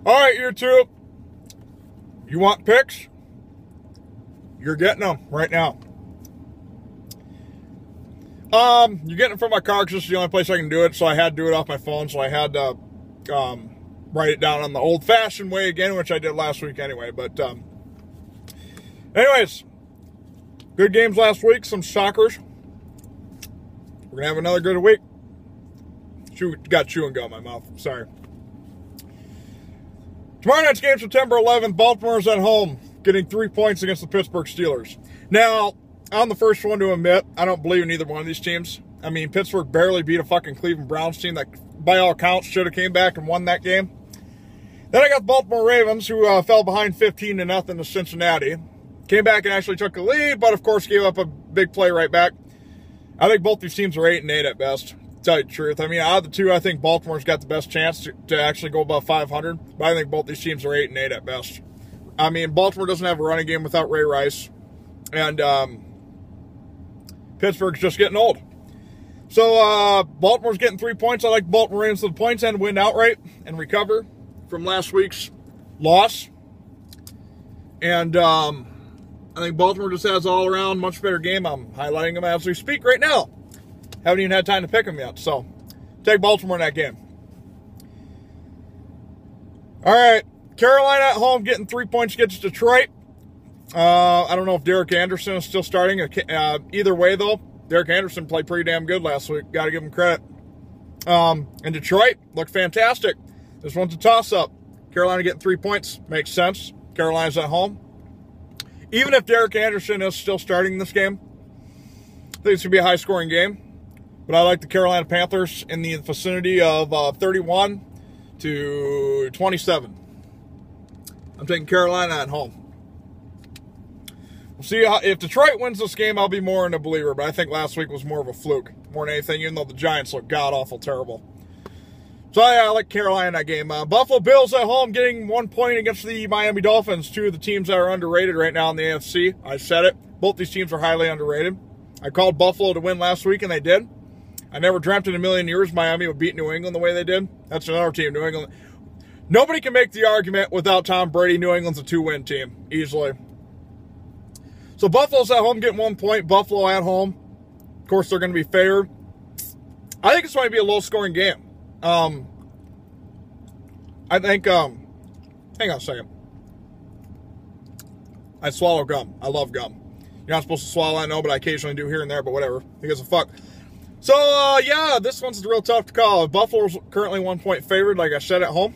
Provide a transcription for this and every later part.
All right, YouTube. You want picks? You're getting them right now. You're getting it from my car because this is the only place I can do it, so I had to do it off my phone, so I had to write it down on the old-fashioned way again, which I did last week anyway. But anyways, good games last week, some shockers. We're going to have another good week. Got chewing gum in my mouth. Sorry. Tomorrow night's game, September 11th, Baltimore's at home, getting 3 points against the Pittsburgh Steelers. Now, I'm the first one to admit I don't believe in either one of these teams. I mean, Pittsburgh barely beat a fucking Cleveland Browns team that, by all accounts, should have came back and won that game. Then I got the Baltimore Ravens, who fell behind 15-0 to Cincinnati. Came back and actually took the lead, but of course gave up a big play right back. I think both these teams are 8-8 at best. Tell you the truth. I mean, out of the two, I think Baltimore's got the best chance to actually go above 500. But I think both these teams are 8-8 at best. I mean, Baltimore doesn't have a running game without Ray Rice. And Pittsburgh's just getting old. So, Baltimore's getting 3 points. I like Baltimore Ravens to the points and win outright and recover from last week's loss. And I think Baltimore just has all around much better game. I'm highlighting them as we speak right now. Haven't even had time to pick them yet. So, take Baltimore in that game. All right. Carolina at home getting 3 points against Detroit. I don't know if Derek Anderson is still starting. Either way, though, Derek Anderson played pretty damn good last week. Got to give him credit. And Detroit looked fantastic. This one's a toss-up. Carolina getting 3 points. Makes sense. Carolina's at home. Even if Derek Anderson is still starting this game, I think it's going to be a high-scoring game. But I like the Carolina Panthers in the vicinity of 31-27. I'm taking Carolina at home. We'll see if Detroit wins this game, I'll be more in a believer. But I think last week was more of a fluke, more than anything, even though the Giants look god-awful terrible. So I like Carolina in that game. Buffalo Bills at home getting 1 point against the Miami Dolphins, two of the teams that are underrated right now in the AFC. I said it. Both these teams are highly underrated. I called Buffalo to win last week, and they did. I never dreamt in a million years Miami would beat New England the way they did. That's another team, New England. Nobody can make the argument without Tom Brady. New England's a 2-win team, easily. So Buffalo's at home getting 1 point. Buffalo at home. Of course, they're going to be favored. I think it's going to be a low-scoring game. I think, hang on a second. I swallow gum. I love gum. You're not supposed to swallow, I know, but I occasionally do here and there, but whatever. Who gives a fuck? So, yeah, this one's real tough to call. Buffalo's currently 1 point favored, like I said, at home.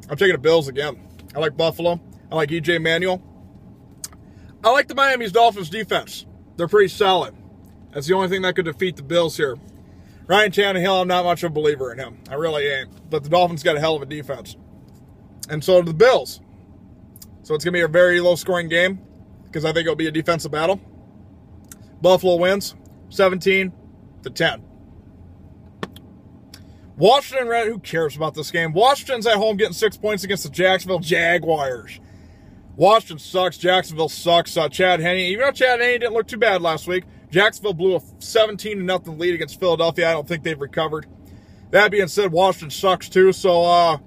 I'm taking the Bills again. I like Buffalo. I like E.J. Manuel. I like the Miami Dolphins defense. They're pretty solid. That's the only thing that could defeat the Bills here. Ryan Tannehill, I'm not much of a believer in him. I really ain't. But the Dolphins got a hell of a defense. And so do the Bills. So it's going to be a very low-scoring game because I think it'll be a defensive battle. Buffalo wins 17-10. Washington, who cares about this game? Washington's at home getting 6 points against the Jacksonville Jaguars. Washington sucks. Jacksonville sucks. Chad Henne, even though Chad Henne didn't look too bad last week, Jacksonville blew a 17-0 lead against Philadelphia. I don't think they've recovered. That being said, Washington sucks too, so I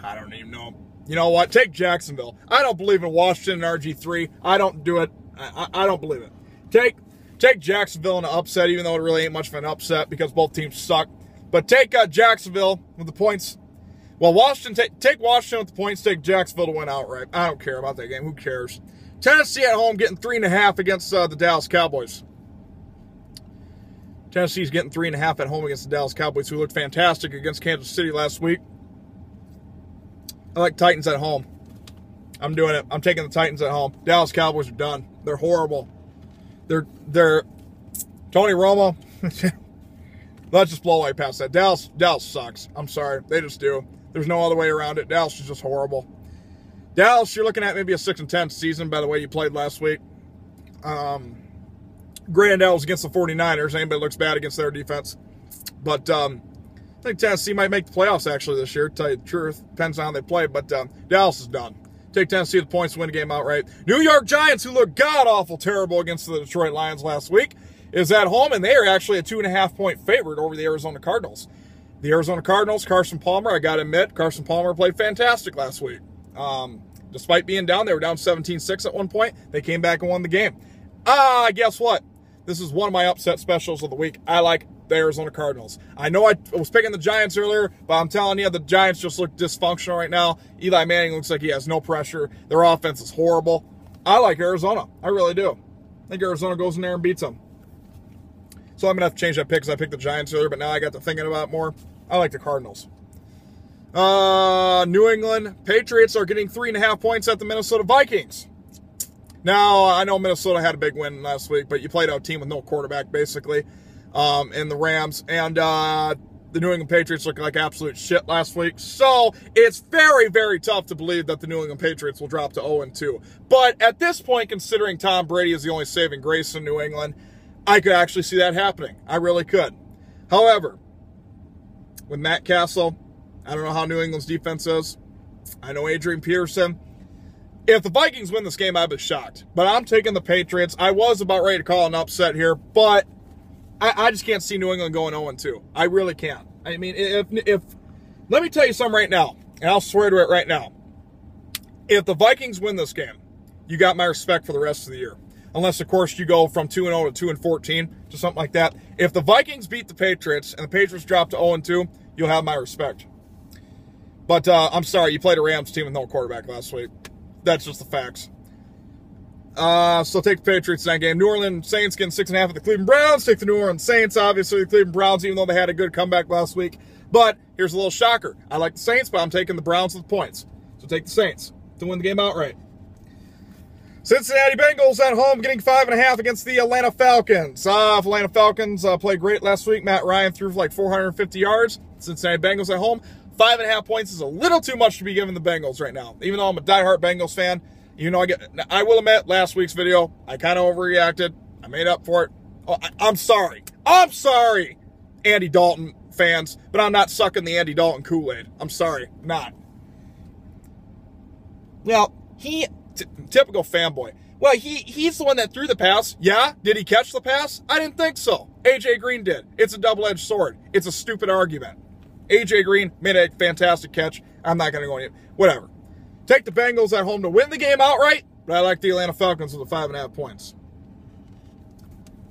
don't even know. You know what? Take Jacksonville. I don't believe in Washington and RG3. I don't do it. I don't believe it. Take Jacksonville in an upset, even though it really ain't much of an upset because both teams suck. But take Jacksonville with the points. Well, Washington, take Washington with the points. Take Jacksonville to win outright. I don't care about that game. Who cares? Tennessee at home getting 3.5 against the Dallas Cowboys. Tennessee's getting 3.5 at home against the Dallas Cowboys, who looked fantastic against Kansas City last week. I like Titans at home. I'm doing it. I'm taking the Titans at home. Dallas Cowboys are done. They're horrible. They're Tony Romo. Let's just blow right past that. Dallas sucks. I'm sorry. They just do. There's no other way around it. Dallas is just horrible. Dallas, you're looking at maybe a 6-10 season by the way you played last week. Granted, that was against the 49ers. Anybody looks bad against their defense. But I think Tennessee might make the playoffs actually this year, to tell you the truth. Depends on how they play, but Dallas is done. Take Tennessee with points to win the game outright. New York Giants, who looked god-awful terrible against the Detroit Lions last week, is at home, and they are actually a 2.5-point favorite over the Arizona Cardinals. The Arizona Cardinals, Carson Palmer, I got to admit, Carson Palmer played fantastic last week. Despite being down, they were down 17-6 at one point. They came back and won the game. Guess what? This is one of my upset specials of the week. I like the Arizona Cardinals. I know I was picking the Giants earlier, but I'm telling you, the Giants just look dysfunctional right now. Eli Manning looks like he has no pressure. Their offense is horrible. I like Arizona. I really do. I think Arizona goes in there and beats them. So I'm going to have to change that pick because I picked the Giants earlier, but now I got to thinking about it more. I like the Cardinals. New England Patriots are getting 3.5 points at the Minnesota Vikings. Now, I know Minnesota had a big win last week, but you played out a team with no quarterback, basically, in the Rams. And the New England Patriots looked like absolute shit last week. So it's very, very tough to believe that the New England Patriots will drop to 0-2. But at this point, considering Tom Brady is the only saving grace in New England, I could actually see that happening. I really could. However, with Matt Castle, I don't know how New England's defense is. I know Adrian Peterson. If the Vikings win this game, I'd be shocked. But I'm taking the Patriots. I was about ready to call an upset here, but I just can't see New England going 0-2. I really can't. I mean, if let me tell you something right now, and I'll swear to it right now. If the Vikings win this game, you got my respect for the rest of the year. Unless, of course, you go from 2-0 to 2-14 to something like that. If the Vikings beat the Patriots and the Patriots drop to 0-2, you'll have my respect. But I'm sorry, you played a Rams team with no quarterback last week. That's just the facts. So take the Patriots in that game. New Orleans Saints getting 6.5 at the Cleveland Browns. Take the New Orleans Saints, obviously the Cleveland Browns, even though they had a good comeback last week. But here's a little shocker. I like the Saints, but I'm taking the Browns with points. So take the Saints to win the game outright. Cincinnati Bengals at home getting 5.5 against the Atlanta Falcons. Atlanta Falcons played great last week. Matt Ryan threw for like 450 yards. Cincinnati Bengals at home. 5.5 points is a little too much to be giving the Bengals right now. Even though I'm a diehard Bengals fan, I will admit, last week's video, I kind of overreacted. I made up for it. Oh, I'm sorry. I'm sorry, Andy Dalton fans, but I'm not sucking the Andy Dalton Kool-Aid. I'm sorry. Not. Well, typical fanboy. Well, he's the one that threw the pass. Yeah? Did he catch the pass? I didn't think so. A.J. Green did. It's a double-edged sword. It's a stupid argument. A.J. Green made a fantastic catch. I'm not going to go any. Whatever. Take the Bengals at home to win the game outright, but I like the Atlanta Falcons with the 5.5 points.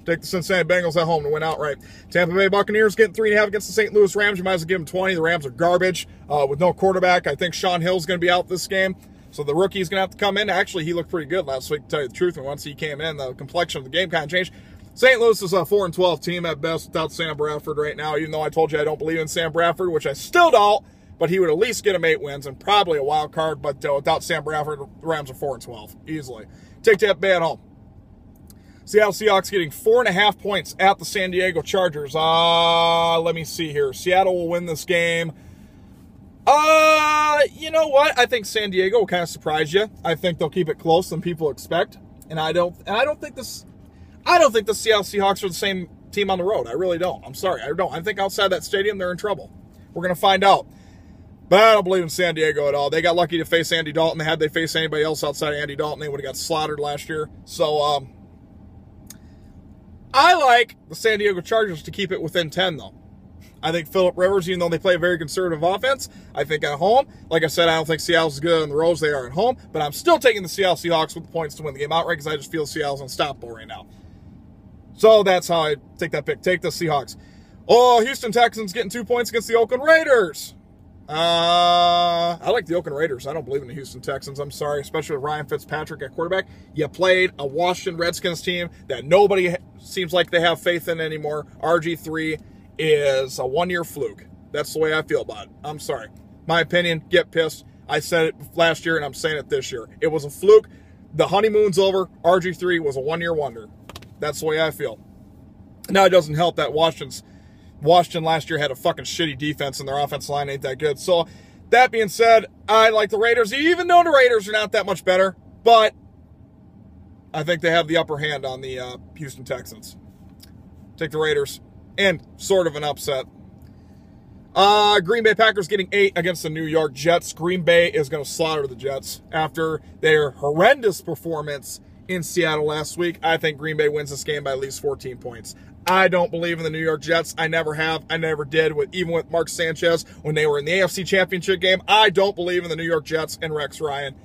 Take the Cincinnati Bengals at home to win outright. Tampa Bay Buccaneers getting 3.5 against the St. Louis Rams. You might as well give them 20. The Rams are garbage with no quarterback. I think Sean Hill's going to be out this game, so the rookie's going to have to come in. Actually, he looked pretty good last week, to tell you the truth, and once he came in, the complexion of the game kind of changed. St. Louis is a 4-12 team at best without Sam Bradford right now, even though I told you I don't believe in Sam Bradford, which I still don't, but he would at least get him 8 wins and probably a wild card, but without Sam Bradford, the Rams are 4-12, easily. Take Tampa Bay at home. Seattle Seahawks getting 4.5 points at the San Diego Chargers. Let me see here. Seattle will win this game. You know what? I think San Diego will kind of surprise you. I think they'll keep it close than people expect, and I don't think the Seattle Seahawks are the same team on the road. I really don't. I'm sorry. I don't. I think outside that stadium, they're in trouble. We're going to find out. But I don't believe in San Diego at all. They got lucky to face Andy Dalton. Had they faced anybody else outside of Andy Dalton, they would have got slaughtered last year. So, I like the San Diego Chargers to keep it within 10, though. I think Phillip Rivers, even though they play a very conservative offense, I think at home, like I said, I don't think Seattle's as good on the road as they are at home, but I'm still taking the Seattle Seahawks with the points to win the game outright because I just feel Seattle's unstoppable right now. So that's how I take that pick. Take the Seahawks. Oh, Houston Texans getting 2 points against the Oakland Raiders. I like the Oakland Raiders. I don't believe in the Houston Texans. I'm sorry, especially with Ryan Fitzpatrick at quarterback. You played a Washington Redskins team that nobody seems like they have faith in anymore. RG3 is a one-year fluke. That's the way I feel about it. I'm sorry. My opinion, get pissed. I said it last year, and I'm saying it this year. It was a fluke. The honeymoon's over. RG3 was a one-year wonder. That's the way I feel. Now, it doesn't help that Washington last year had a fucking shitty defense, and their offensive line ain't that good. So, that being said, I like the Raiders, even though the Raiders are not that much better. But I think they have the upper hand on the Houston Texans. Take the Raiders. And sort of an upset. Green Bay Packers getting 8 against the New York Jets. Green Bay is going to slaughter the Jets after their horrendous performance in Seattle last week. I think Green Bay wins this game by at least 14 points. I don't believe in the New York Jets. I never have. I never did. Even with Mark Sanchez when they were in the AFC Championship game, I don't believe in the New York Jets and Rex Ryan.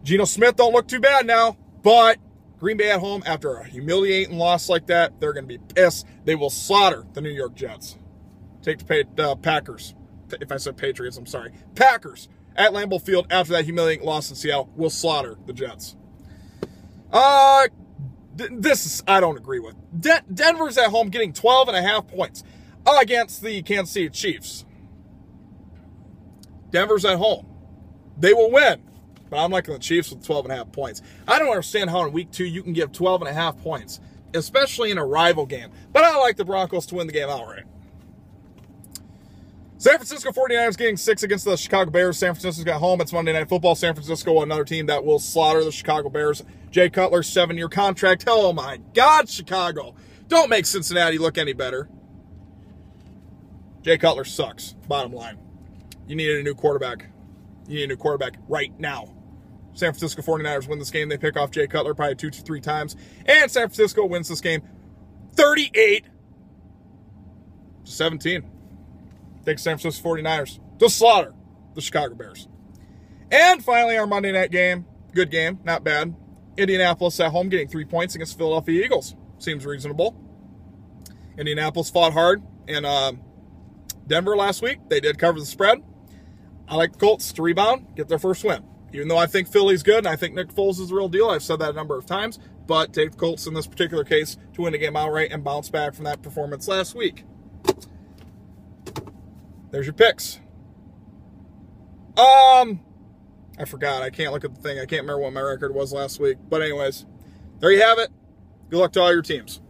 Geno Smith don't look too bad now, but Green Bay at home, after a humiliating loss like that, they're going to be pissed. They will slaughter the New York Jets. Take the Packers. If I said Patriots, I'm sorry. Packers at Lambeau Field after that humiliating loss in Seattle will slaughter the Jets. This I don't agree with. Denver's at home getting 12.5 points against the Kansas City Chiefs. Denver's at home. They will win. But I'm liking the Chiefs with 12.5 points. I don't understand how in week 2 you can give 12.5 points, especially in a rival game. But I like the Broncos to win the game outright. San Francisco 49ers getting 6 against the Chicago Bears. San Francisco's got home. It's Monday Night Football. San Francisco, another team that will slaughter the Chicago Bears. Jay Cutler's 7-year contract. Oh, my God, Chicago. Don't make Cincinnati look any better. Jay Cutler sucks, bottom line. You need a new quarterback. You need a new quarterback right now. San Francisco 49ers win this game. They pick off Jay Cutler probably 2 to 3 times. And San Francisco wins this game 38-17. Thanks, San Francisco 49ers to slaughter the Chicago Bears. And finally, our Monday night game. Good game, not bad. Indianapolis at home getting 3 points against Philadelphia Eagles. Seems reasonable. Indianapolis fought hard in Denver last week. They did cover the spread. I like the Colts to rebound, get their first win. Even though I think Philly's good and I think Nick Foles is the real deal, I've said that a number of times, but take the Colts in this particular case to win the game outright and bounce back from that performance last week. There's your picks. I forgot. I can't look at the thing. I can't remember what my record was last week. But anyways, there you have it. Good luck to all your teams.